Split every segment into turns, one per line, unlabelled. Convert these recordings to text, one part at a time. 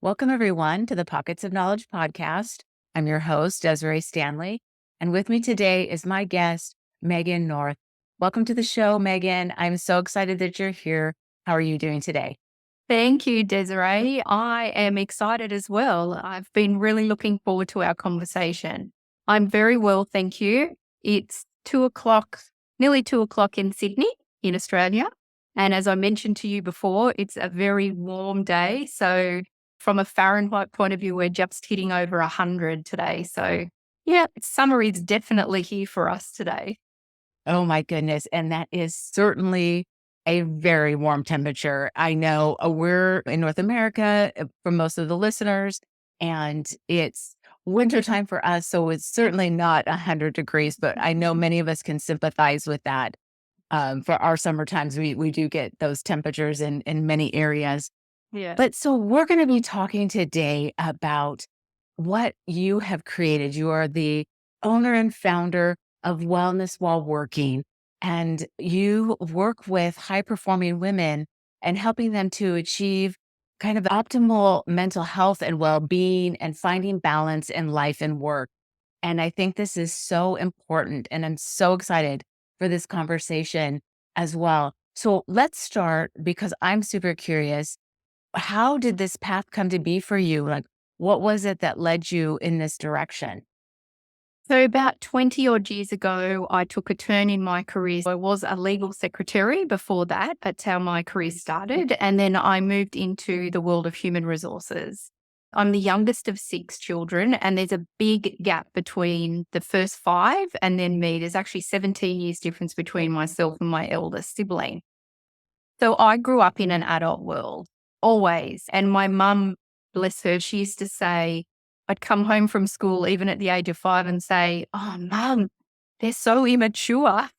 Welcome, everyone, to the Pockets of Knowledge podcast. I'm your host, Desiree Stanley, and with me today is my guest, Megan North. Welcome to the show, Megan. I'm so excited that you're here. How are you doing today?
Thank you, Desiree. I am excited as well. I've been really looking forward to our conversation. I'm very well, thank you. It's 2 o'clock, nearly 2 o'clock in Sydney, in Australia. And as I mentioned to you before, it's a very warm day. So, from a Fahrenheit point of view, we're just hitting over 100 today. So, yeah, summer is definitely here for us today.
Oh, my goodness. And that is certainly a very warm temperature. I know we're in North America for most of the listeners, and it's wintertime for us. So it's certainly not 100 degrees, but I know many of us can sympathize with that. For our summer times, we do get those temperatures in many areas.
Yeah.
But so we're going to be talking today about what you have created. You are the owner and founder of Wellness While Working, and you work with high performing women and helping them to achieve kind of optimal mental health and well being and finding balance in life and work. And I think this is so important. And I'm so excited for this conversation as well. So let's start because I'm super curious. How did this path come to be for you? Like, what was it that led you in this direction?
So, about 20 odd years ago, I took a turn in my career. I was a legal secretary before that. That's how my career started. And then I moved into the world of human resources. I'm the youngest of 6 children, and there's a big gap between the first five and then me. There's actually 17 years difference between myself and my eldest sibling. So, I grew up in an adult world always. And my mum, bless her, she used to say, I'd come home from school, even at the age of 5, and say, "Oh, mum, they're so immature,"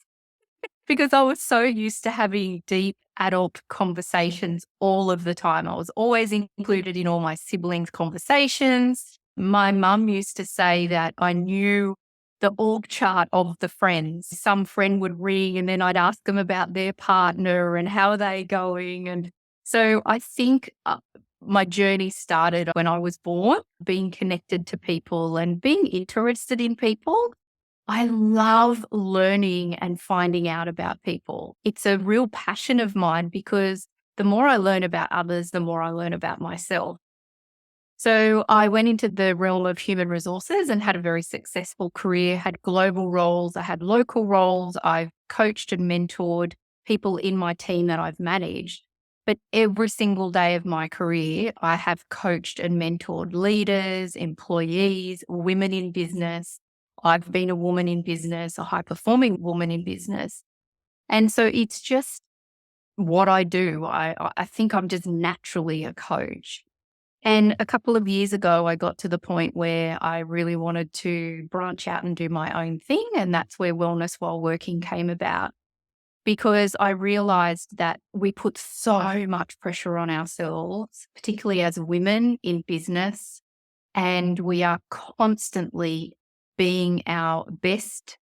because I was so used to having deep adult conversations all of the time. I was always included in all my siblings' conversations. My mum used to say that I knew the org chart of the friends. Some friend would ring and then I'd ask them about their partner and how are they going. And so I think my journey started when I was born, being connected to people and being interested in people. I love learning and finding out about people. It's a real passion of mine because the more I learn about others, the more I learn about myself. So I went into the realm of human resources and had a very successful career, had global roles, I had local roles, I've coached and mentored people in my team that I've managed. But every single day of my career, I have coached and mentored leaders, employees, women in business. I've been a woman in business, a high performing woman in business. And so it's just what I do. I think I'm just naturally a coach. And a couple of years ago, I got to the point where I really wanted to branch out and do my own thing. And that's where Wellness While Working came about because I realized that we put so much pressure on ourselves, particularly as women in business, and we are constantly being our best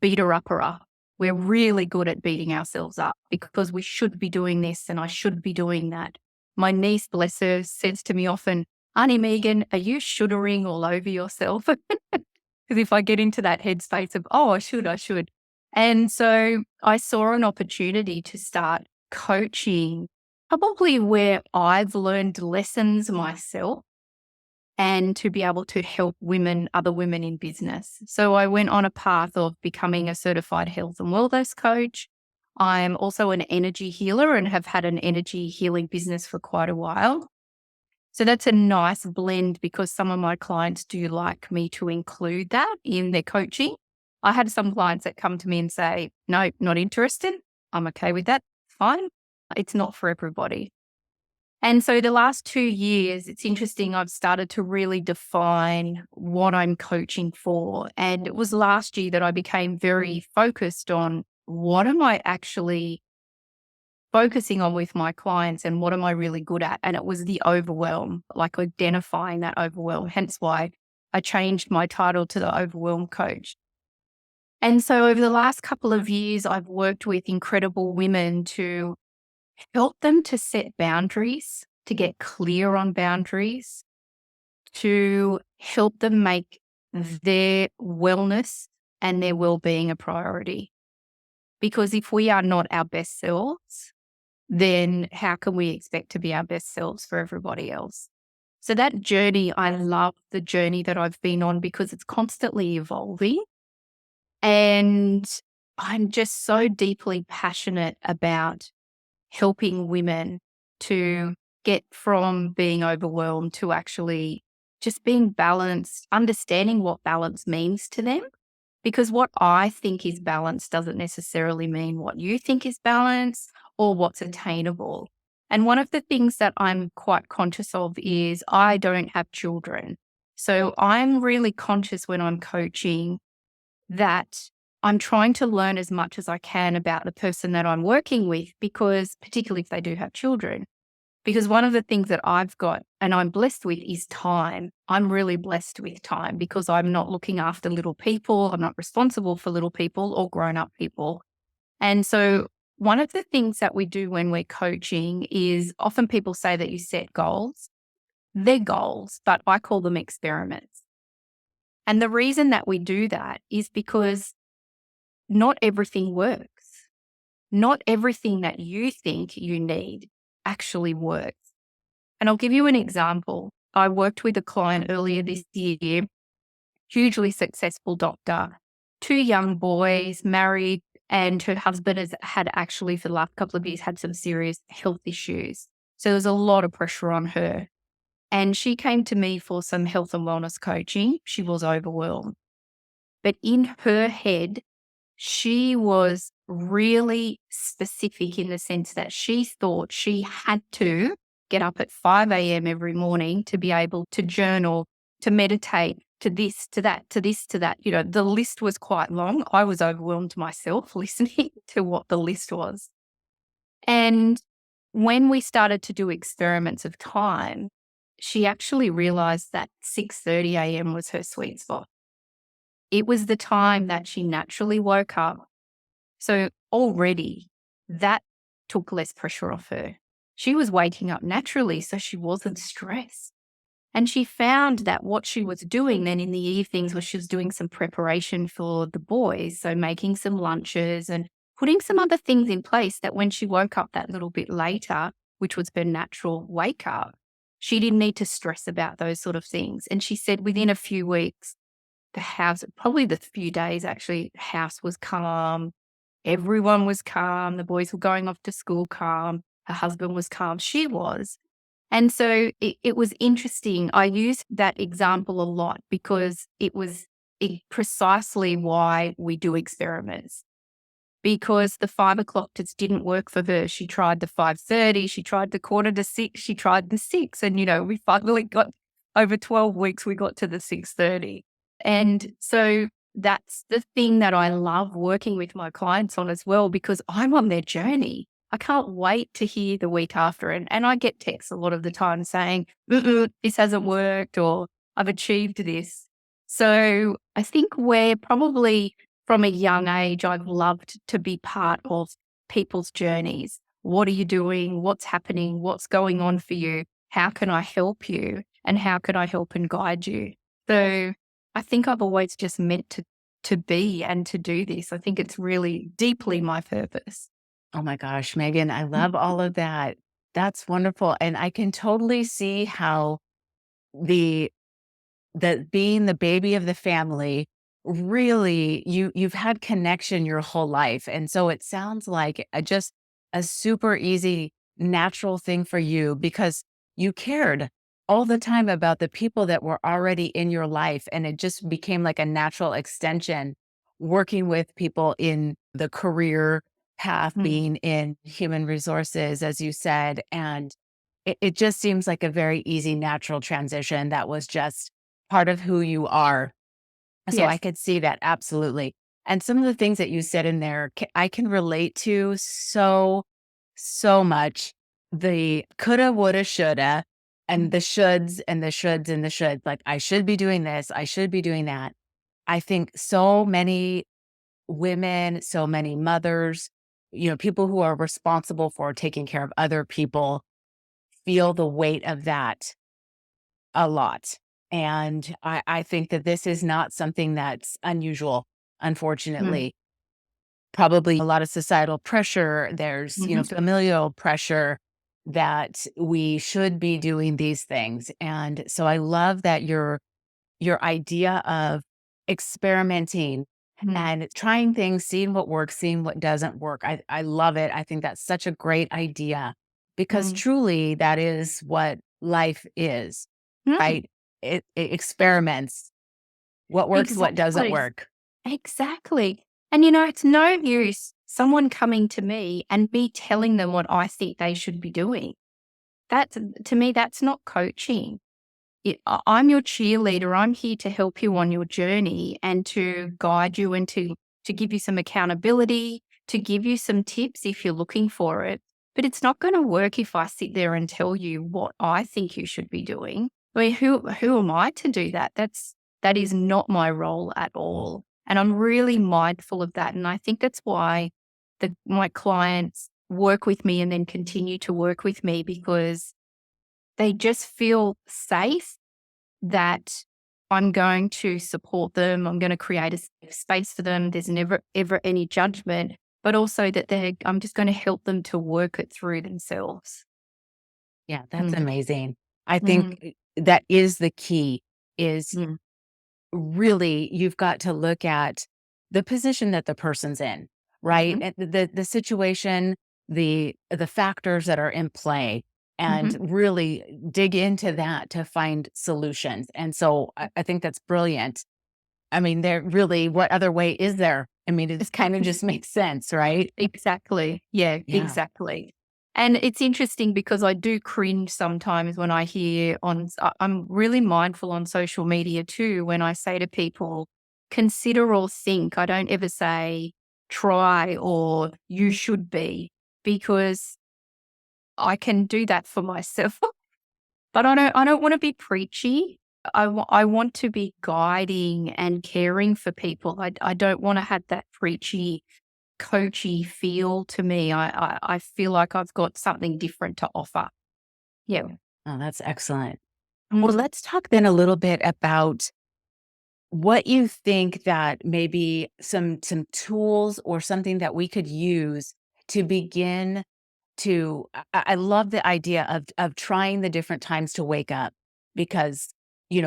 beater upper. We're really good at beating ourselves up because we should be doing this and I should be doing that. My niece, bless her, says to me often, Auntie Megan, are you shouldering all over yourself? Because if I get into that headspace of, oh, I should. And so I saw an opportunity to start coaching, probably where I've learned lessons myself and to be able to help women, other women in business. So I went on a path of becoming a certified health and wellness coach. I'm also an energy healer and have had an energy healing business for quite a while. So that's a nice blend because some of my clients do like me to include that in their coaching. I had some clients that come to me and say, no, not interested. I'm okay with that. Fine. It's not for everybody. And so the last 2 years, it's interesting, I've started to really define what I'm coaching for. And it was last year that I became very focused on what am I actually focusing on with my clients and what am I really good at? And it was the overwhelm, like identifying that overwhelm, hence why I changed my title to the Overwhelm Coach. And so over the last couple of years, I've worked with incredible women to help them to set boundaries to get clear on boundaries, to help them make their wellness and their well-being a priority. Because if we are not our best selves, then how can we expect to be our best selves for everybody else? So that journey, I love the journey that I've been on because it's constantly evolving. And I'm just so deeply passionate about helping women to get from being overwhelmed to actually just being balanced, understanding what balance means to them. Because what I think is balance doesn't necessarily mean what you think is balance or what's attainable. And one of the things that I'm quite conscious of is I don't have children. So I'm really conscious when I'm coaching that I'm trying to learn as much as I can about the person that I'm working with, because particularly if they do have children, because one of the things that I've got and I'm blessed with is time. I'm really blessed with time because I'm not looking after little people. I'm not responsible for little people or grown up people. And so one of the things that we do when we're coaching is often people say that you set goals. They're goals, but I call them experiments. And the reason that we do that is because not everything works. Not everything that you think you need actually works. And I'll give you an example. I worked with a client earlier this year, hugely successful doctor, two young boys, married, and her husband has had actually for the last couple of years had some serious health issues. So there's a lot of pressure on her. And she came to me for some health and wellness coaching. She was overwhelmed. But in her head, she was really specific in the sense that she thought she had to get up at 5 a.m. every morning to be able to journal, to meditate, to this, to that, to this, to that. You know, the list was quite long. I was overwhelmed myself listening to what the list was. And when we started to do experiments of time, she actually realized that 6:30 a.m. was her sweet spot. It was the time that she naturally woke up. So already that took less pressure off her. She was waking up naturally, so she wasn't stressed. And she found that what she was doing then in the evenings was she was doing some preparation for the boys. So making some lunches and putting some other things in place that when she woke up that little bit later, which was her natural wake up, she didn't need to stress about those sort of things. And she said within a few weeks, the house, probably the few days actually, house was calm. Everyone was calm. The boys were going off to school calm. Her husband was calm. She was. And so it was interesting. I used that example a lot because it was precisely why we do experiments. Because the 5 o'clock just didn't work for her. She tried the 5:30, she tried the 5:45, she tried the 6. And, you know, we finally got over 12 weeks, we got to the 6:30. And so that's the thing that I love working with my clients on as well, because I'm on their journey. I can't wait to hear the week after. And I get texts a lot of the time saying, this hasn't worked or I've achieved this. So I think we're probably from a young age, I've loved to be part of people's journeys. What are you doing? What's happening? What's going on for you? How can I help you? And how can I help and guide you? So I think I've always just meant to be and to do this. I think it's really deeply my purpose.
Oh my gosh, Megan, I love all of that. That's wonderful. And I can totally see how the being the baby of the family, really you've had connection your whole life. And so it sounds like just a super easy, natural thing for you because you cared all the time about the people that were already in your life. And it just became like a natural extension working with people in the career path,
Mm.
being in human resources, as you said. And it just seems like a very easy, natural transition that was just part of who you are. So I
Yes.
could see that absolutely. And some of the things that you said in there, I can relate to so, so much. The coulda, woulda, shoulda, and the shoulds and the shoulds and the shoulds. Like, I should be doing this. I should be doing that. I think so many women, so many mothers, people who are responsible for taking care of other people feel the weight of that a lot. And I think that this is not something that's unusual,
Mm,
unfortunately. Probably a lot of societal pressure. There's,
mhm,
familial pressure that we should be doing these things. And so I love that your idea of experimenting
mm,
and trying things, seeing what works, seeing what doesn't work. I love it. I think that's such a great idea because
mm,
truly that is what life is,
mm.
right? It experiments. What works, what doesn't
Exactly.
work.
Exactly. And it's no use someone coming to me and me telling them what I think they should be doing. That's to me, that's not coaching. I'm your cheerleader. I'm here to help you on your journey and to guide you and to give you some accountability, to give you some tips if you're looking for it. But it's not going to work if I sit there and tell you what I think you should be doing. I mean, who am I to do that? That is not my role at all. And I'm really mindful of that. And I think that's why my clients work with me and then continue to work with me because they just feel safe that I'm going to support them. I'm going to create a safe space for them. There's never, ever any judgment, but also that I'm just going to help them to work it through themselves.
Yeah, that's
Mm,
amazing. I think
mm,
that is the key is
mm,
really you've got to look at the position that the person's in, right?
mhm,
And the situation, the factors that are in play and
mhm.
really dig into that to find solutions. And so I think that's brilliant. I mean, there really, what other way is there? I mean, it's kind of just makes sense, right?
Exactly. Yeah,
Yeah.
exactly. And it's interesting because I do cringe sometimes when I hear I'm really mindful on social media too when I say to people, consider or think. I don't ever say try or you should be because I can do that for myself. But I don't want to be preachy. I want to be guiding and caring for people. I don't want to have that preachy coachy feel to me. I feel like I've got something different to offer. Yeah.
Oh, that's excellent. Well,
Mm,
let's talk then a little bit about what you think that maybe some tools or something that we could use to begin to I love the idea of trying the different times to wake up because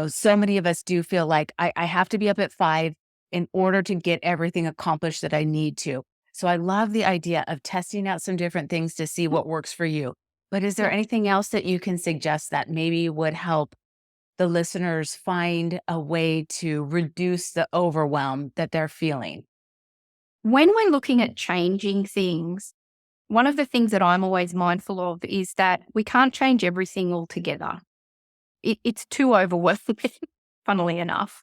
so many of us do feel like I have to be up at 5 in order to get everything accomplished that I need to. So I love the idea of testing out some different things to see
mm,
what works for you. But is there
yeah.
anything else that you can suggest that maybe would help the listeners find a way to reduce the overwhelm that they're feeling?
When we're looking at changing things, one of the things that I'm always mindful of is that we can't change everything altogether. It's too overwhelming, funnily enough.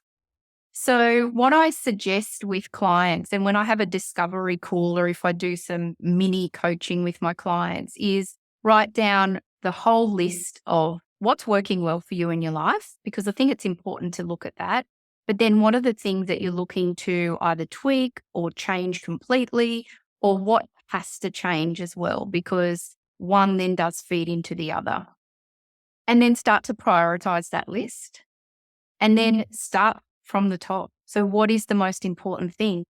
So, what I suggest with clients, and when I have a discovery call or if I do some mini coaching with my clients, is write down the whole list of what's working well for you in your life, because I think it's important to look at that. But then, what are the things that you're looking to either tweak or change completely, or what has to change as well? Because one then does feed into the other. And then start to prioritize that list and then start from the top. So, what is the most important thing?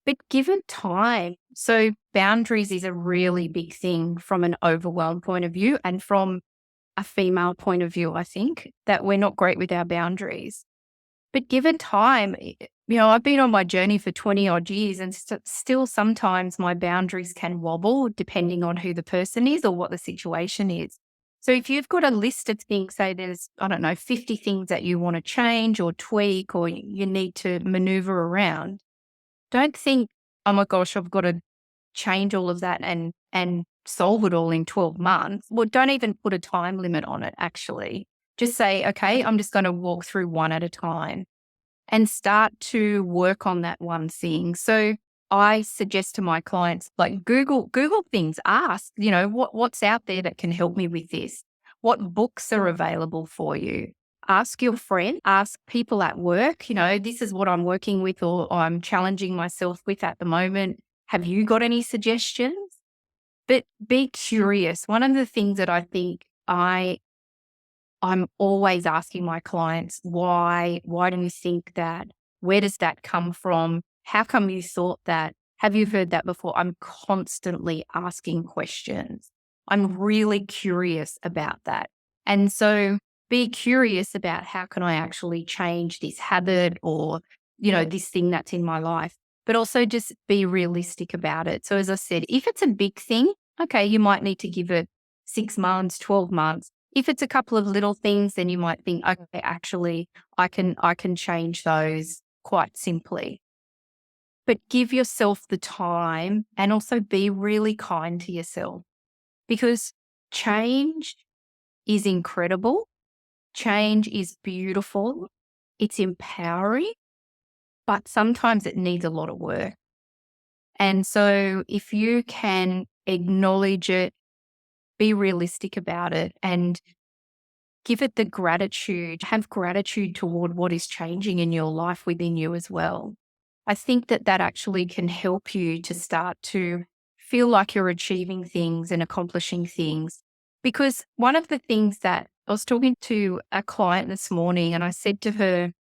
But given time, so boundaries is a really big thing from an overwhelm point of view and from a female point of view, I think that we're not great with our boundaries. But given time, I've been on my journey for 20 odd years and still sometimes my boundaries can wobble depending on who the person is or what the situation is. So if you've got a list of things, say there's, I don't know, 50 things that you want to change or tweak or you need to maneuver around, don't think, oh my gosh, I've got to change all of that and solve it all in 12 months. Well, don't even put a time limit on it, actually. Just say, okay, I'm just going to walk through one at a time and start to work on that one thing. So I suggest to my clients, like Google things, ask, what's out there that can help me with this? What books are available for you? Ask your friend, ask people at work, this is what I'm working with or I'm challenging myself with at the moment. Have you got any suggestions? But be curious. One of the things that I think I'm always asking my clients, why? Why do you think that? Where does that come from? How come you thought that? Have you heard that before? I'm constantly asking questions. I'm really curious about that. And so be curious about how can I actually change this habit or, this thing that's in my life, but also just be realistic about it. So as I said, if it's a big thing, okay, you might need to give it 6 months, 12 months. If it's a couple of little things, then you might think, okay, actually, I can change those quite simply. But give yourself the time and also be really kind to yourself because change is incredible. Change is beautiful. It's empowering, but sometimes it needs a lot of work. And so if you can acknowledge it, be realistic about it, and give it the gratitude, have gratitude toward what is changing in your life within you as well. I think that that actually can help you to start to feel like you're achieving things and accomplishing things. Because one of the things that I was talking to a client this morning, and I said to her,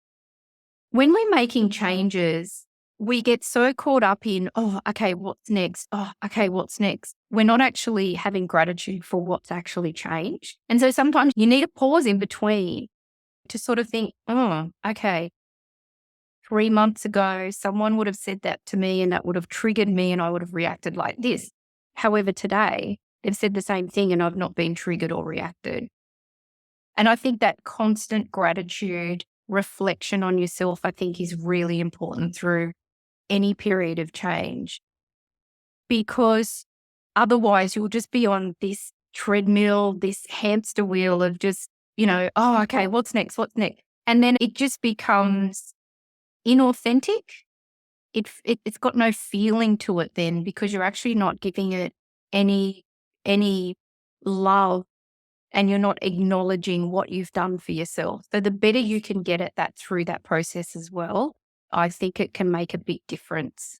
when we're making changes, we get so caught up in, oh, okay, what's next? Oh, okay, what's next? We're not actually having gratitude for what's actually changed. And so sometimes you need a pause in between to sort of think, oh, okay, 3 months ago, someone would have said that to me and that would have triggered me and I would have reacted like this. However, today they've said the same thing and I've not been triggered or reacted. And I think that constant gratitude, reflection on yourself, I think is really important through any period of change, because otherwise you'll just be on this treadmill, this hamster wheel of just, oh, okay, what's next? What's next? And then it just becomes inauthentic. It's got no feeling to it then because you're actually not giving it any love and you're not acknowledging what you've done for yourself. So the better you can get at that through that process as well, I think it can make a big difference.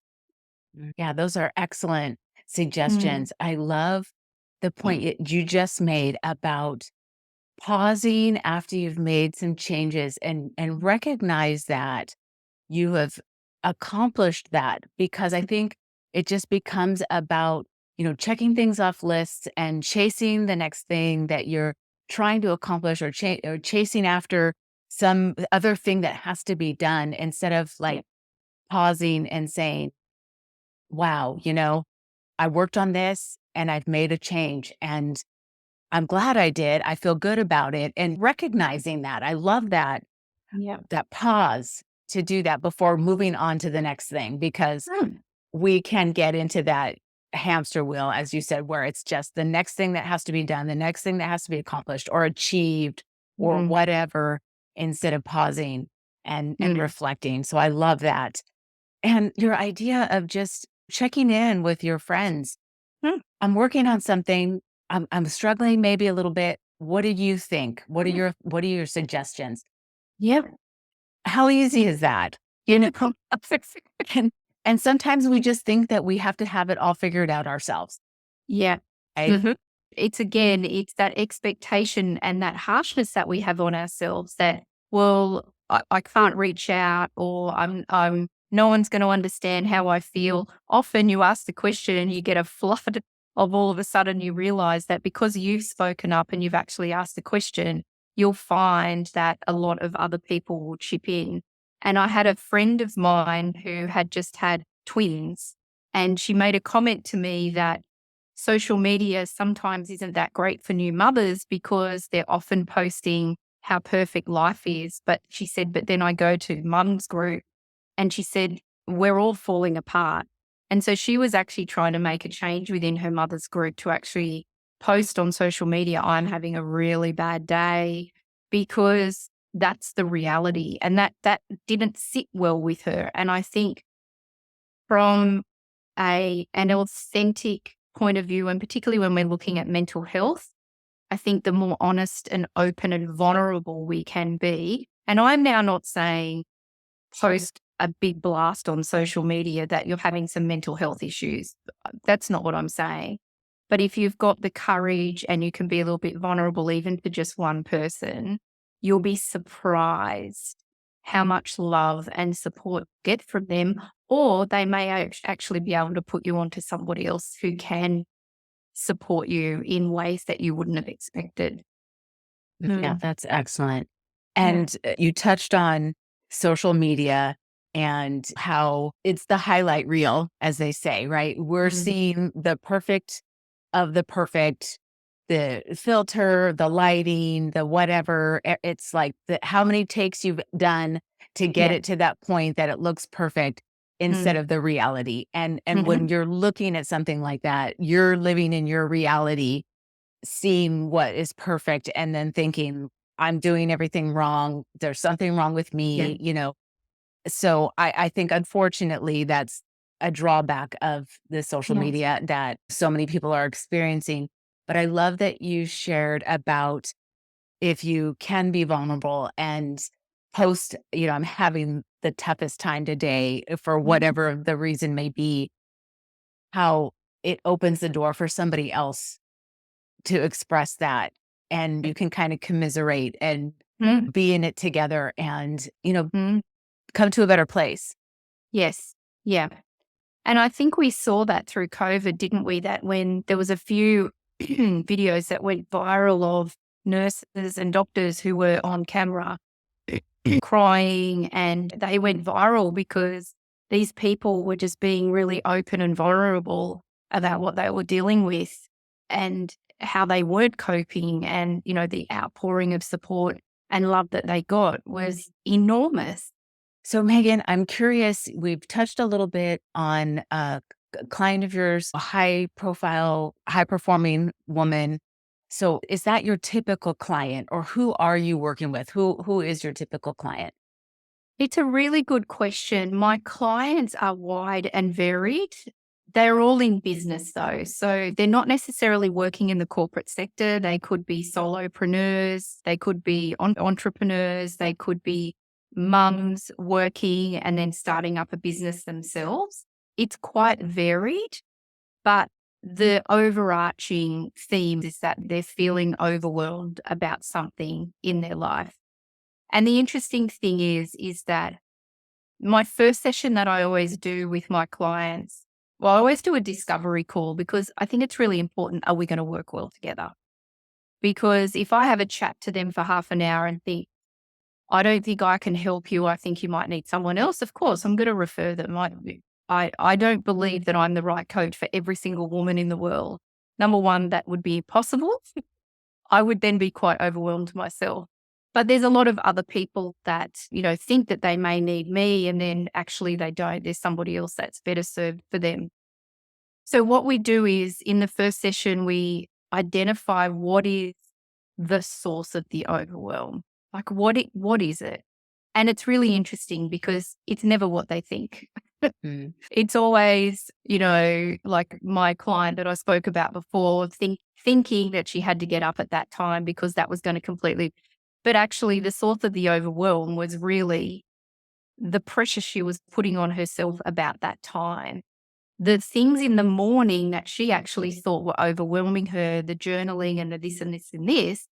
Yeah, those are excellent
Mm.
suggestions. I love the point you just made about pausing after you've made some changes and recognize that you have accomplished that, because I think it just becomes about, checking things off lists and chasing the next thing that you're trying to accomplish, or chasing after some other thing that has to be done, instead of like pausing and saying, wow, I worked on this and I've made a change and I'm glad I did. I feel good about it. And recognizing that. I love
Yeah.
that pause to do that before moving on to the next thing, because
Mm.
we can get into that hamster wheel, as you said, where it's just the next thing that has to be done, the next thing that has to be accomplished or achieved or
Mm.
whatever, instead of pausing and
Mm.
reflecting. So I love that. And your idea of just checking in with your friends.
Mm.
I'm working on something. I'm struggling maybe a little bit. What do you think? What are your suggestions?
Yeah.
How easy is that? You know, and and sometimes we just think that we have to have it all figured out ourselves,
Yeah.
right?
Mhm. It's that expectation and that harshness that we have on ourselves that, well, I can't reach out or no one's going to understand how I feel. Often you ask the question and you get a flood of all of a sudden you realize that because you've spoken up and you've actually asked the question, you'll find that a lot of other people will chip in. And I had a friend of mine who had just had twins, and she made a comment to me that social media sometimes isn't that great for new mothers because they're often posting how perfect life is. But she said, but then I go to mum's group and she said, we're all falling apart. And so she was actually trying to make a change within her mother's group to actually post on social media, I'm having a really bad day, because that's the reality. And that didn't sit well with her. And I think from an authentic point of view, and particularly when we're looking at mental health, I think the more honest and open and vulnerable we can be. And I'm now not saying post a big blast on social media that you're having some mental health issues. That's not what I'm saying. But if you've got the courage and you can be a little bit vulnerable, even to just one person, you'll be surprised how much love and support you get from them, or they may actually be able to put you onto somebody else who can support you in ways that you wouldn't have expected.
Yeah,
Mm.
that's excellent.
Yeah.
And you touched on social media and how it's the highlight reel, as they say, right? We're
Mm.
seeing the perfect of the perfect, the filter, the lighting, the whatever. It's like how many takes you've done to get
Yeah.
it to that point that it looks perfect instead
Mm.
of the reality. And when
Mhm.
you're looking at something like that, you're living in your reality, seeing what is perfect and then thinking, I'm doing everything wrong. There's something wrong with
Yeah.
me, So I think unfortunately that's a drawback of the social
Yes.
media that so many people are experiencing. But I love that you shared about if you can be vulnerable and post, I'm having the toughest time today for
Mhm.
whatever the reason may be, how it opens the door for somebody else to express that, and you can kind of commiserate and
Mm.
be in it together and,
Mm.
come to a better place.
Yes. Yeah. And I think we saw that through COVID, didn't we? That when there was a few videos that went viral of nurses and doctors who were on camera crying, and they went viral because these people were just being really open and vulnerable about what they were dealing with and how they weren't coping. And, the outpouring of support and love that they got was enormous.
So, Megan, I'm curious. We've touched a little bit on a client of yours, a high profile, high performing woman. So, is that your typical client, or who are you working with? Who is your typical client?
It's a really good question. My clients are wide and varied. They're all in business though. So they're not necessarily working in the corporate sector. They could be solopreneurs, they could be entrepreneurs, they could be mums working and then starting up a business themselves. It's quite varied, but the overarching theme is that they're feeling overwhelmed about something in their life. And the interesting thing is that my first session that I always do with my clients, well, I always do a discovery call because I think it's really important. Are we going to work well together? Because if I have a chat to them for half an hour and think, I don't think I can help you, I think you might need someone else, of course, I'm going to refer them. I don't believe that I'm the right coach for every single woman in the world. Number one, that would be impossible. I would then be quite overwhelmed myself. But there's a lot of other people that, think that they may need me and then actually they don't. There's somebody else that's better served for them. So what we do is in the first session, we identify what is the source of the overwhelm. Like what is it? And it's really interesting because it's never what they think.
Mm.
It's always, like my client that I spoke about before, thinking that she had to get up at that time because that was going to completely, but actually the source of the overwhelm was really the pressure she was putting on herself about that time. The things in the morning that she actually thought were overwhelming her, the journaling and the this and this and this,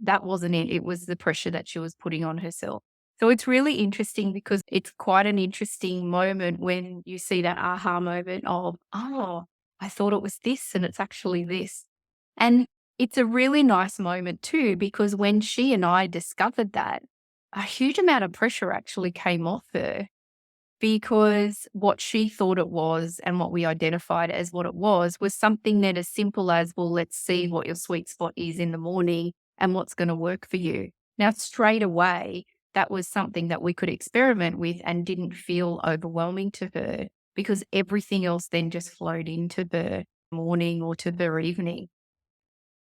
that wasn't it. It was the pressure that she was putting on herself. So it's really interesting because it's quite an interesting moment when you see that aha moment of, oh, I thought it was this and it's actually this. And it's a really nice moment too, because when she and I discovered that, a huge amount of pressure actually came off her because what she thought it was and what we identified as what it was something that as simple as, well, let's see what your sweet spot is in the morning and what's going to work for you. Now, straight away, that was something that we could experiment with and didn't feel overwhelming to her because everything else then just flowed into her morning or to her evening.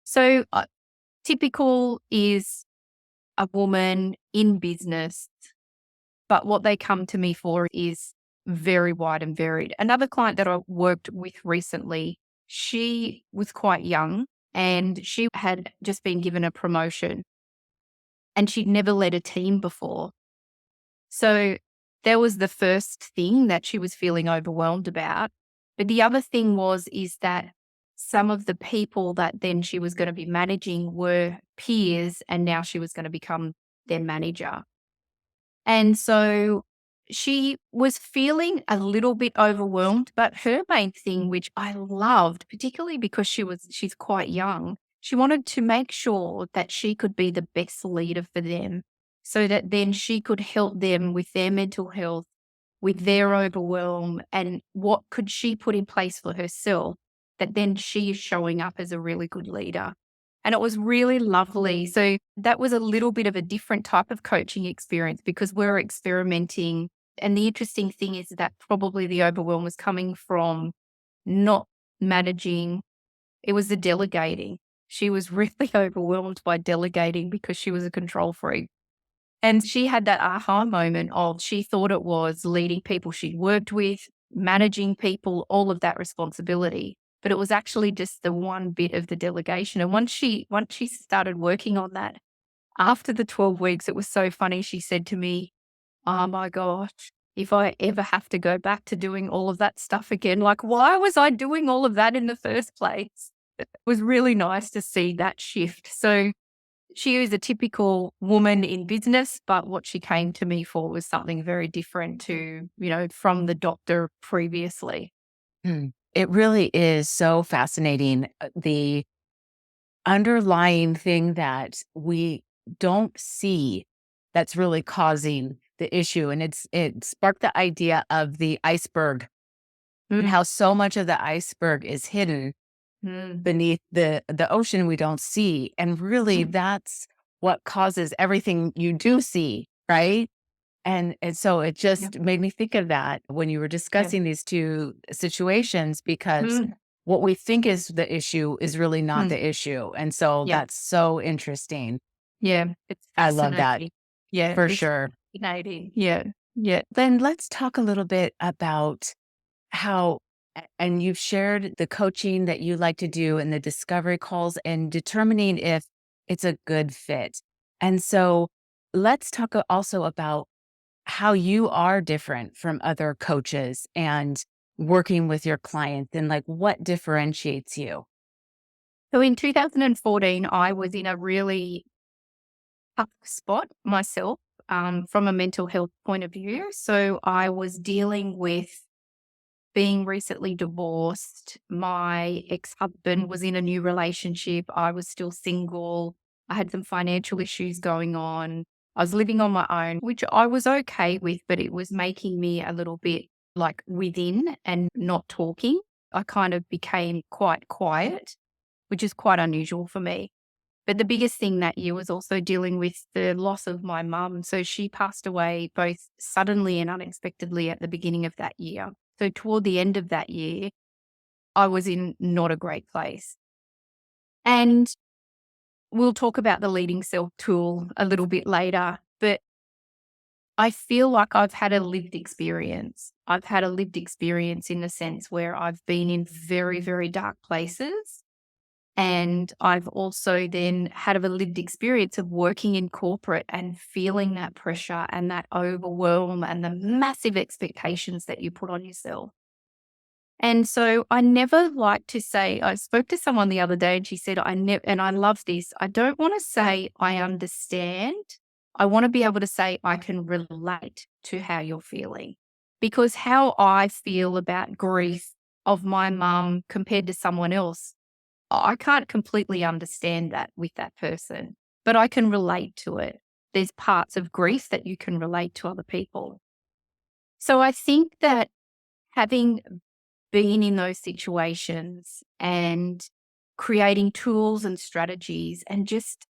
So, typical is a woman in business, but what they come to me for is very wide and varied. Another client that I worked with recently, she was quite young and she had just been given a promotion and she'd never led a team before. So that was the first thing that she was feeling overwhelmed about. But the other thing is that some of the people that then she was going to be managing were peers, and now she was going to become their manager. And so she was feeling a little bit overwhelmed, but her main thing, which I loved, particularly because she's quite young, she wanted to make sure that she could be the best leader for them so that then she could help them with their mental health, with their overwhelm, and what could she put in place for herself that then she is showing up as a really good leader. And it was really lovely. So that was a little bit of a different type of coaching experience because we're experimenting. And the interesting thing is that probably the overwhelm was coming from not managing, it was the delegating. She was really overwhelmed by delegating because she was a control freak. And she had that aha moment of she thought it was leading people she'd worked with, managing people, all of that responsibility. But it was actually just the one bit of the delegation. And once she started working on that, after the 12 weeks, it was so funny. She said to me, "Oh my gosh, if I ever have to go back to doing all of that stuff again, like why was I doing all of that in the first place?" It was really nice to see that shift. So she is a typical woman in business, but what she came to me for was something very different to, from the doctor previously.
Mm. It really is so fascinating. The underlying thing that we don't see that's really causing the issue. And it sparked the idea of the iceberg and
Mm,
how so much of the iceberg is hidden
mm,
beneath the ocean we don't see. And really
mm.
that's what causes everything you do see, right? And so it
Yeah,
just made me think of that when you were
yeah.
discussing these two situations, because
Mm,
what we think is the issue is really not
mm.
the issue. And so
Yeah,
that's so interesting.
yeah. It's
I love that
fascinating. Yeah,
for
it's
sure.
fascinating. Yeah, yeah.
Then let's talk a little bit about how, and you've shared the coaching that you like to do and the discovery calls and determining if it's a good fit. And so let's talk also about how you are different from other coaches and working with your clients and like what differentiates you.
So in 2014, I was in a really tough spot myself from a mental health point of view. So I was dealing with being recently divorced. My ex husband was in a new relationship. I was still single. I had some financial issues going on. I was living on my own, which I was okay with, but it was making me a little bit like within and not talking. I kind of became quite quiet, which is quite unusual for me. But the biggest thing that year was also dealing with the loss of my mum. So she passed away both suddenly and unexpectedly at the beginning of that year. So toward the end of that year, I was in not a great place. And we'll talk about the leading self tool a little bit later, but I feel like I've had a lived experience. I've had a lived experience in the sense where I've been in very, very dark places. And I've also then had a lived experience of working in corporate and feeling that pressure and that overwhelm and the massive expectations that you put on yourself. And so I never like to say, I spoke to someone the other day and she said, I never, and I love this. I don't want to say I understand. I want to be able to say I can relate to how you're feeling because how I feel about grief of my mum compared to someone else, I can't completely understand that with that person, but I can relate to it. There's parts of grief that you can relate to other people. So I think that having been in those situations and creating tools and strategies and just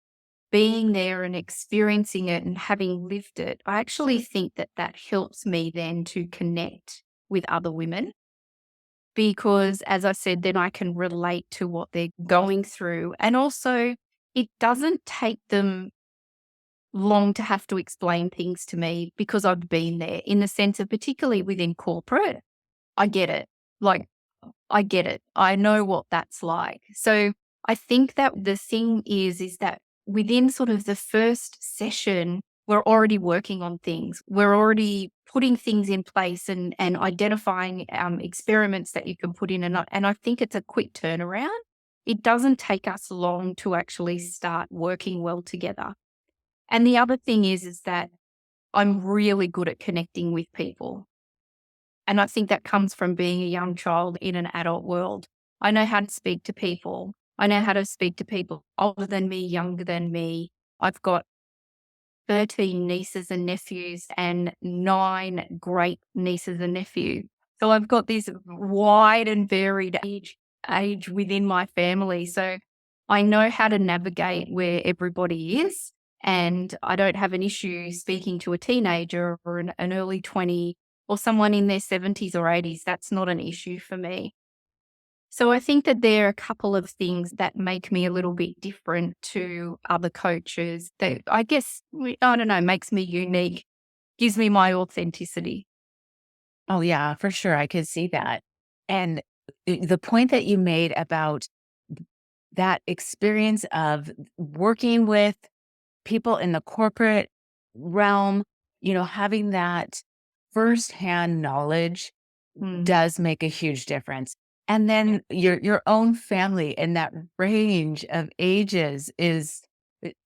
being there and experiencing it and having lived it, I actually think that that helps me then to connect with other women because, as I said, then I can relate to what they're going through. And also, it doesn't take them long to have to explain things to me because I've been there in the sense of, particularly within corporate, I get it. Like, I get it. I know what that's like. So I think that the thing is that within sort of the first session, we're already working on things. We're already putting things in place and identifying experiments that you can put in. And I think it's a quick turnaround. It doesn't take us long to actually start working well together. And the other thing is that I'm really good at connecting with people. And I think that comes from being a young child in an adult world. I know how to speak to people. I know how to speak to people older than me, younger than me. I've got 13 nieces and nephews and 9 great nieces and nephews. So I've got this wide and varied age within my family. So I know how to navigate where everybody is. And I don't have an issue speaking to a teenager or an early 20 or someone in their 70s or 80s. That's not an issue for me. So I think that there are a couple of things that make me a little bit different to other coaches that I guess, I don't know, makes me unique, gives me my authenticity.
Oh, yeah, for sure. I could see that. And the point that you made about that experience of working with people in the corporate realm, having that firsthand knowledge
Mm,
does make a huge difference. And then your own family and that range of ages is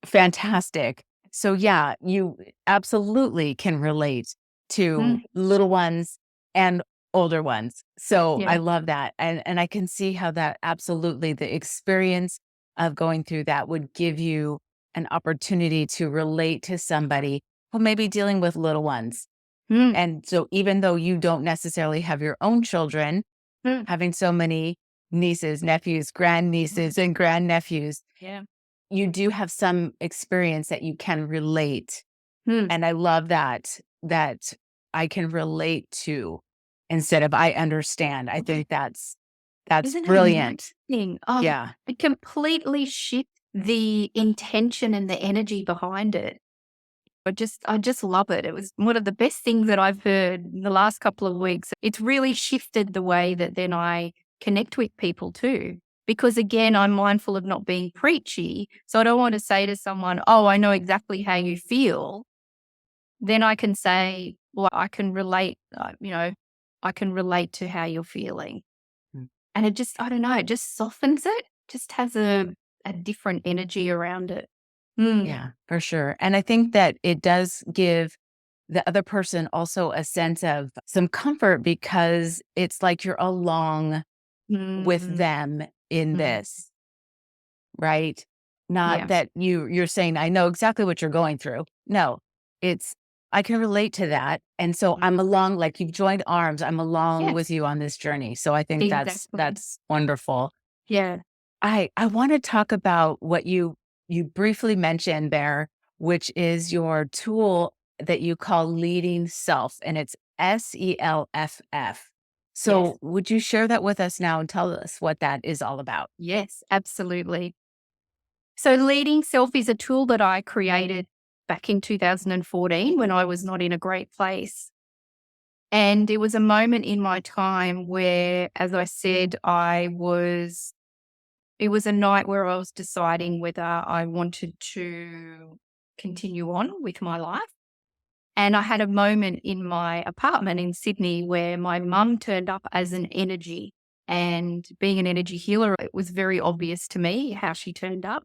fantastic. So yeah, you absolutely can relate to
mm,
little ones and older ones. So I
yeah.
love that. And I can see how that absolutely the experience of going through that would give you an opportunity to relate to somebody who may be dealing with little ones.
Mm,
And so even though you don't necessarily have your own children,
mm,
having so many nieces, nephews, grandnieces, and grandnephews,
yeah.
you do have some experience that you can relate.
Mm,
And I love that I can relate to instead of I understand. I think that's
isn't it
brilliant.
amazing?
Yeah.
It completely shifts the intention and the energy behind it. I just love it. It was one of the best things that I've heard in the last couple of weeks. It's really shifted the way that then I connect with people too. Because again, I'm mindful of not being preachy. So I don't want to say to someone, "Oh, I know exactly how you feel." Then I can say, "Well, I can relate, I can relate to how you're feeling."
Mm.
And it just, I don't know, it just softens it, just has a different energy around it. Mm,
Yeah, for sure. And I think that it does give the other person also a sense of some comfort because it's like you're along with
mm,
them in
mm.
this, right? Not
Yeah.
that you're saying, I know exactly what you're going through. No, it's I can relate to that. And so
Mm.
I'm along, like you've joined arms. I'm along with
Yes,
you on this journey. So I think that's
exactly.
that's wonderful.
Yeah.
I want to talk about what you briefly mentioned there, which is your tool that you call leading self, and it's SELFF.
Yes.
So would you share that with us now and tell us what that is all about?
Yes, absolutely. So leading self is a tool that I created back in 2014 when I was not in a great place. And it was a moment in my time where, as I said, it was a night where I was deciding whether I wanted to continue on with my life. And I had a moment in my apartment in Sydney where my mum turned up as an energy. And being an energy healer, it was very obvious to me how she turned up.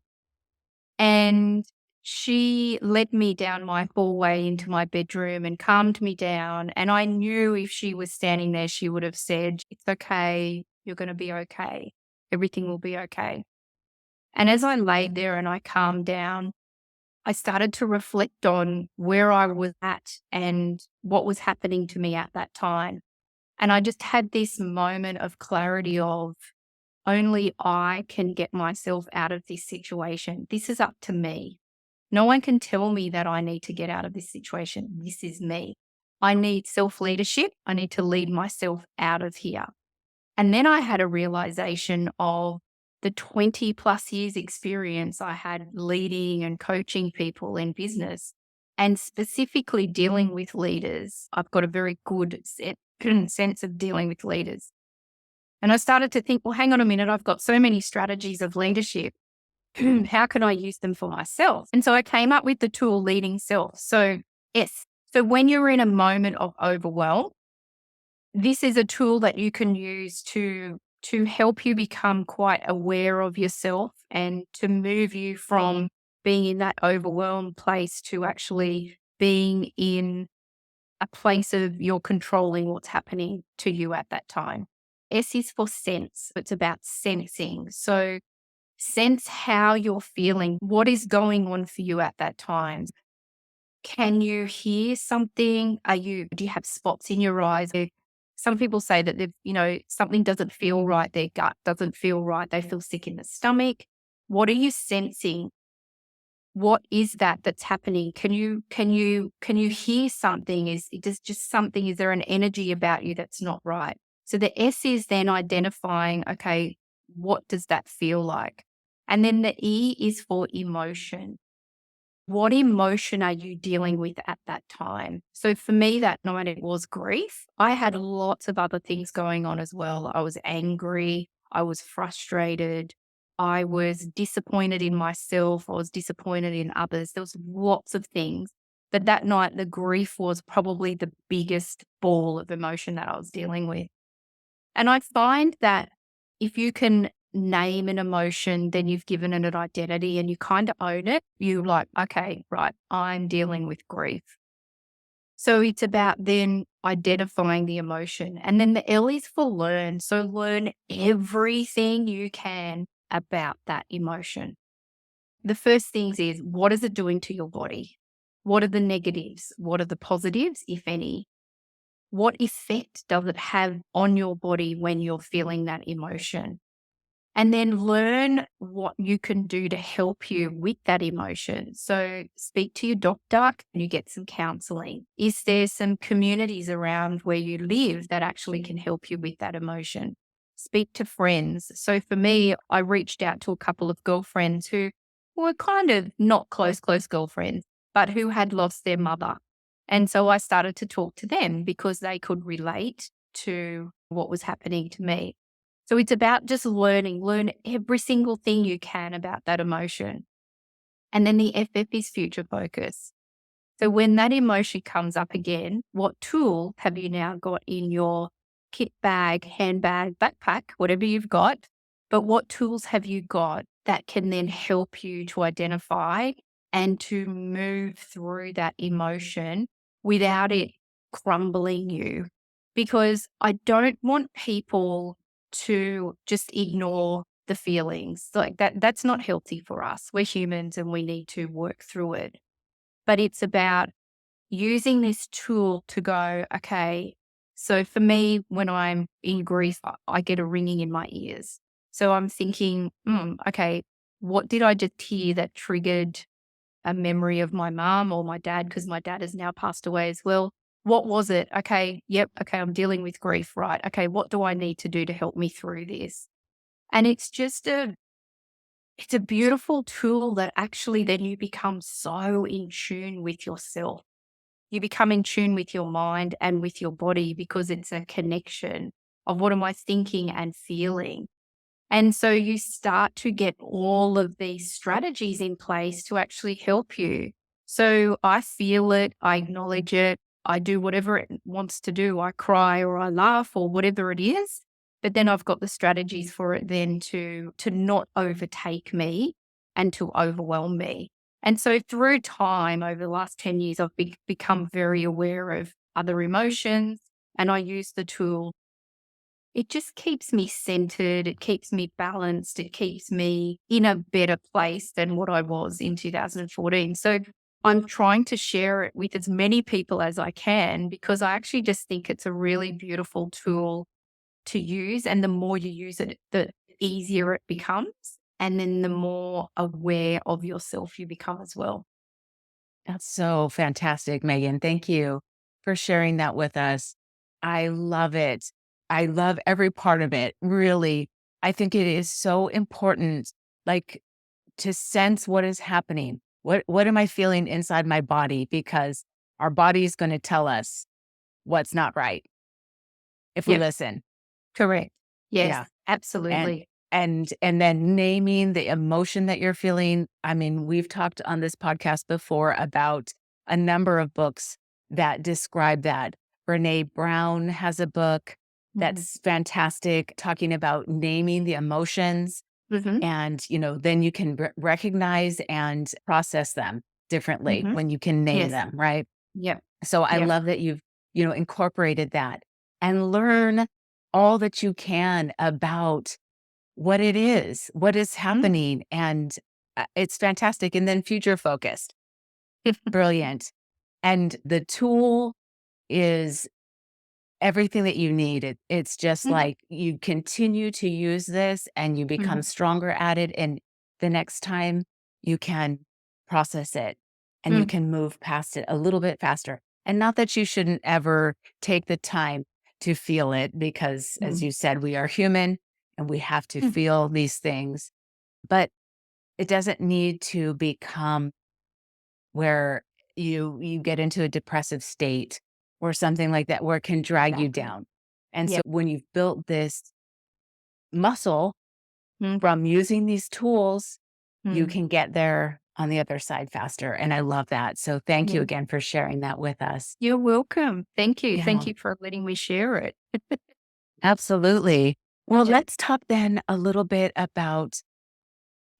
And she led me down my hallway into my bedroom and calmed me down. And I knew if she was standing there, she would have said, "It's okay. You're going to be okay. Everything will be okay." And as I laid there and I calmed down, I started to reflect on where I was at and what was happening to me at that time. And I just had this moment of clarity of only I can get myself out of this situation. This is up to me. No one can tell me that I need to get out of this situation. This is me. I need self leadership. I need to lead myself out of here. And then I had a realization of the 20 plus years experience I had leading and coaching people in business and specifically dealing with leaders. I've got a very good sense of dealing with leaders. And I started to think, well, hang on a minute, I've got so many strategies of leadership. How can I use them for myself? And so I came up with the tool leading self. So So when you're in a moment of overwhelm, this is a tool that you can use to help you become quite aware of yourself and to move you from being in that overwhelmed place to actually being in a place of you're controlling what's happening to you at that time. S is for sense. It's about sensing. So sense how you're feeling, what is going on for you at that time. Can you hear something? Do you have spots in your eyes? Some people say that something doesn't feel right, their gut doesn't feel right, they feel sick in the stomach. What are you sensing? What is that that's happening? Can you hear something? Is it just something? Is there an energy about you that's not right? So the S is then identifying, okay, what does that feel like? And then the E is for emotion. What emotion are you dealing with at that time? So for me, that night it was grief. I had lots of other things going on as well. I was angry. I was frustrated. I was disappointed in myself. I was disappointed in others. There was lots of things. But that night, the grief was probably the biggest ball of emotion that I was dealing with. And I find that if you can name an emotion, then you've given it an identity and you kind of own it. You like, okay, right, I'm dealing with grief. So it's about then identifying the emotion. And then the L is for learn. So learn everything you can about that emotion. The first things is, what is it doing to your body? What are the negatives? What are the positives, if any? What effect does it have on your body when you're feeling that emotion? And then learn what you can do to help you with that emotion. So speak to your doctor and you get some counseling. Is there some communities around where you live that actually can help you with that emotion? Speak to friends. So for me, I reached out to a couple of girlfriends who were kind of not close girlfriends, but who had lost their mother. And so I started to talk to them because they could relate to what was happening to me. So it's about just learn every single thing you can about that emotion. And then the FF is future focus. So when that emotion comes up again, what tool have you now got in your kit bag, handbag, backpack, whatever you've got? But what tools have you got that can then help you to identify and to move through that emotion without it crumbling you? Because I don't want people to just ignore the feelings like that's not healthy for us. We're humans and we need to work through it. But it's about using this tool to go, okay, so for me, when I'm in grief, I get a ringing in my ears. So I'm thinking, okay, what did I just hear that triggered a memory of my mom or my dad? Because my dad has now passed away as well. What was it? Okay, yep, okay, I'm dealing with grief, right? Okay, what do I need to do to help me through this? And it's a beautiful tool that actually then you become so in tune with yourself. You become in tune with your mind and with your body because it's a connection of what am I thinking and feeling. And so you start to get all of these strategies in place to actually help you. So I feel it, I acknowledge it, I do whatever it wants to do. I cry or I laugh or whatever it is. But then I've got the strategies for it then to not overtake me and to overwhelm me. And so through time over the last 10 years, I've become very aware of other emotions and I use the tool. It just keeps me centered. It keeps me balanced. It keeps me in a better place than what I was in 2014. So I'm trying to share it with as many people as I can because I actually just think it's a really beautiful tool to use. And the more you use it, the easier it becomes. And then the more aware of yourself you become as well.
That's so fantastic, Megan. Thank you for sharing that with us. I love it. I love every part of it. Really, I think it is so important, like to sense what is happening. What am I feeling inside my body? Because our body is going to tell us what's not right if we
Yep.
listen.
Correct. Yes,
Yeah. And
absolutely.
and then naming the emotion that you're feeling. I mean, we've talked on this podcast before about a number of books that describe that. Brene Brown has a book
Mhm.
that's fantastic, talking about naming the emotions.
Mhm.
And, then you can recognize and process them differently
Mhm.
when you can name
Yes.
them, right?
Yep.
So I
Yep.
love that you've, incorporated that and learn all that you can about what it is, what is
Mhm.
happening. And it's fantastic. And then future focused. Brilliant. And the tool is everything that you need. It's just
Mhm.
like you continue to use this and you become
Mhm.
stronger at it. And the next time you can process it and you
Mm.
can move past it a little bit faster. And not that you shouldn't ever take the time to feel it, because as
Mm.
you said, we are human and we have to
Mm.
feel these things, but it doesn't need to become where you get into a depressive state or something like that, where it can drag you
Exactly.
down. And so
Yep.
when you've built this muscle
Mm.
from using these tools, you
Mm.
can get there on the other side faster. And I love that. So thank you
Yeah.
again for sharing that with us.
You're welcome. Thank you. Thank
Yeah,
you for letting me share it.
absolutely. Well,
Yeah.
let's talk then a little bit about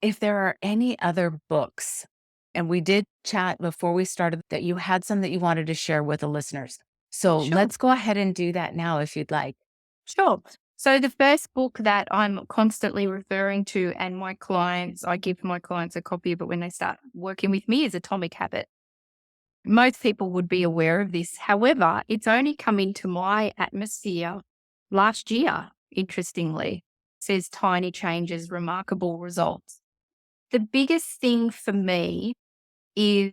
if there are any other books. And we did chat before we started that you had some that you wanted to share with the listeners. So
Sure.
let's go ahead and do that now if you'd like.
Sure. So the first book that I'm constantly referring to, and I give my clients a copy of it when they start working with me, is Atomic Habit. Most people would be aware of this. However, it's only come into my atmosphere last year, interestingly. It says tiny changes, remarkable results. The biggest thing for me is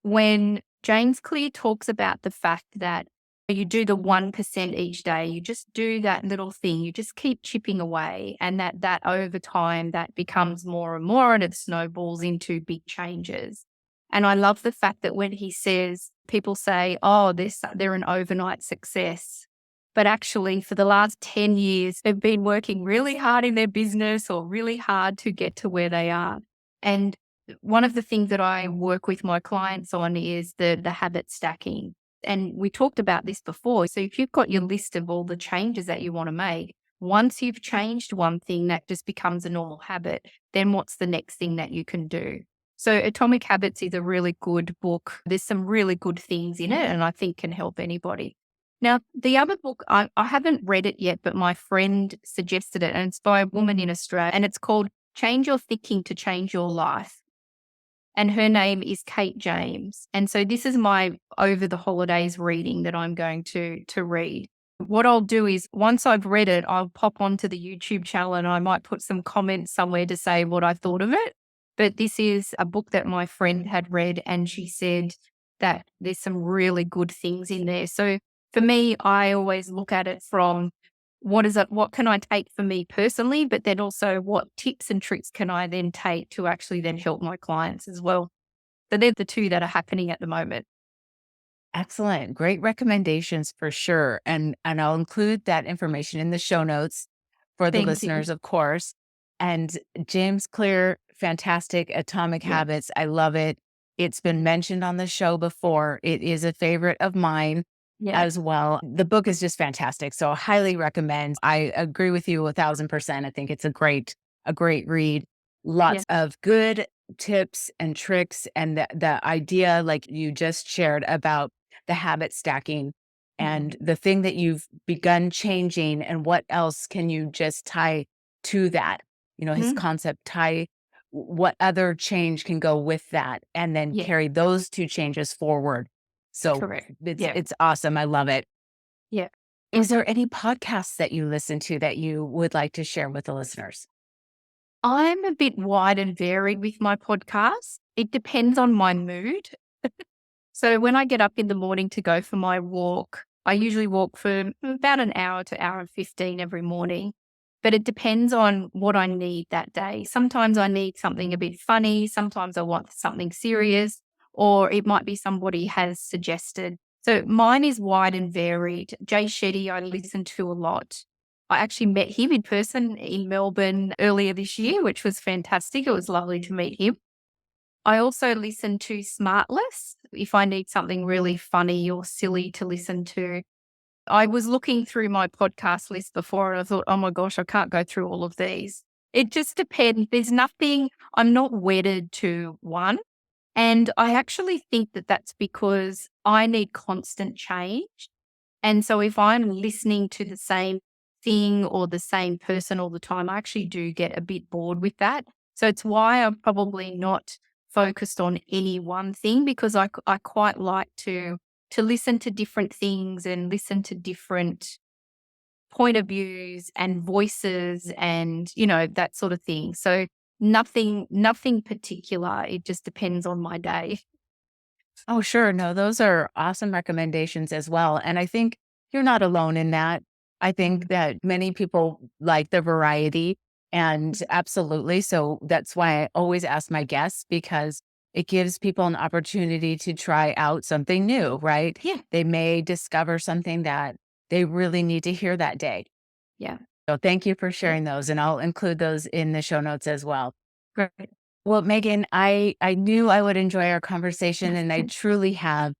when James Clear talks about the fact that you do the 1% each day, you just do that little thing, you just keep chipping away, and that over time that becomes more and more and it snowballs into big changes. And I love the fact that when he says, people say, oh, they're an overnight success. But actually, for the last 10 years, they've been working really hard in their business or really hard to get to where they are. And one of the things that I work with my clients on is the habit stacking. And we talked about this before. So if you've got your list of all the changes that you want to make, once you've changed one thing that just becomes a normal habit, then what's the next thing that you can do? So Atomic Habits is a really good book. There's some really good things in it and I think can help anybody. Now, the other book, I haven't read it yet, but my friend suggested it and it's by a woman in Australia and it's called Change Your Thinking to Change Your Life, and her name is Kate James. And so this is my over the holidays reading that I'm going to read. What I'll do is once I've read it, I'll pop onto the YouTube channel and I might put some comments somewhere to say what I thought of it. But this is a book that my friend had read and she said that there's some really good things in there. So for me, I always look at it from what can I take for me personally, but then also what tips and tricks can I then take to actually then help my clients as well. So they're the two that are happening at the moment.
Excellent. Great recommendations for sure. And I'll include that information in the show notes for the
Thank you.
listeners, of course. And James Clear, fantastic. Atomic
Yeah.
Habits. I love it. It's been mentioned on the show before. It is a favorite of mine
Yeah.
as well. The book is just fantastic. So I highly recommend. I agree with you 1,000%. I think it's a great read.
Yeah.
Lots of good tips and tricks. And the idea, like you just shared about the habit stacking
Mhm.
and the thing that you've begun changing, and what else can you just tie to that? His
Mhm.
concept, tie what other change can go with that and then
Yeah.
carry those two changes forward. So
Correct.
it's
Yeah.
it's awesome. I love it.
Yeah.
Is there any podcasts that you listen to that you would like to share with the listeners?
I'm a bit wide and varied with my podcast. It depends on my mood. So when I get up in the morning to go for my walk, I usually walk for about an hour to hour and 15 every morning. But it depends on what I need that day. Sometimes I need something a bit funny. Sometimes I want something serious, or it might be somebody has suggested. So mine is wide and varied. Jay Shetty, I listen to a lot. I actually met him in person in Melbourne earlier this year, which was fantastic. It was lovely to meet him. I also listen to Smartless if I need something really funny or silly to listen to. I was looking through my podcast list before and I thought, oh my gosh, I can't go through all of these. It just depends. There's nothing, I'm not wedded to one. And I actually think that that's because I need constant change. And so if I'm listening to the same thing or the same person all the time, I actually do get a bit bored with that. So it's why I'm probably not focused on any one thing because I quite like to listen to different things and listen to different point of views and voices and, that sort of thing. So nothing particular. It just depends on my day.
Oh, sure. No, those are awesome recommendations as well. And I think you're not alone in that. I think that many people like the variety and absolutely. So that's why I always ask my guests because it gives people an opportunity to try out something new, right?
Yeah.
They may discover something that they really need to hear that day.
Yeah.
So thank you for
Yeah.
sharing those, and I'll include those in the show notes as well.
Great.
Well, Megan, I knew I would enjoy our conversation, and I truly have.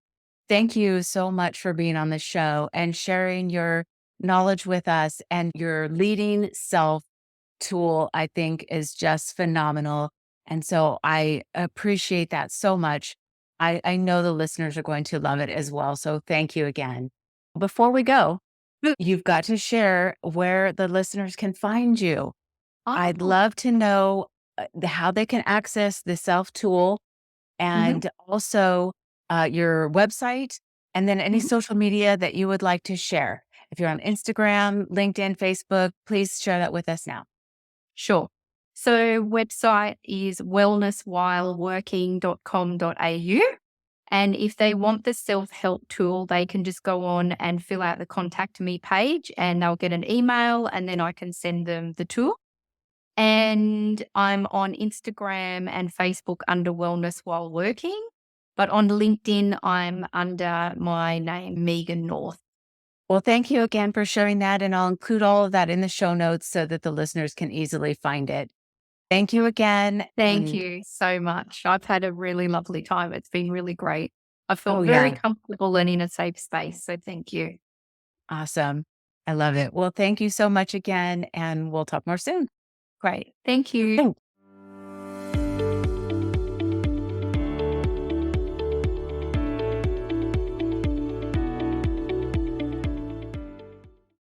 Thank you so much for being on the show and sharing your knowledge with us, and your leading self tool, I think, is just phenomenal. And so I appreciate that so much. I know the listeners are going to love it as well. So thank you again. Before we go, you've got to share where the listeners can find you. I'd
Oh.
love to know how they can access the self tool,
Mhm.
and also your website, and then any
Mhm.
social media that you would like to share. If you're on Instagram, LinkedIn, Facebook, please share that with us now.
Sure. So website is wellnesswhileworking.com.au. And if they want the self-help tool, they can just go on and fill out the contact me page and they'll get an email and then I can send them the tool. And I'm on Instagram and Facebook under Wellness While Working. But on LinkedIn, I'm under my name, Megan North.
Well, thank you again for sharing that. And I'll include all of that in the show notes so that the listeners can easily find it. Thank you again.
Thank
And
you so much. I've had a really lovely time. It's been really great. I
oh,
felt very
yeah,
comfortable and in a safe space. So thank you.
awesome. I love it. Well, thank you so much again. And we'll talk more soon.
Great. Thank you.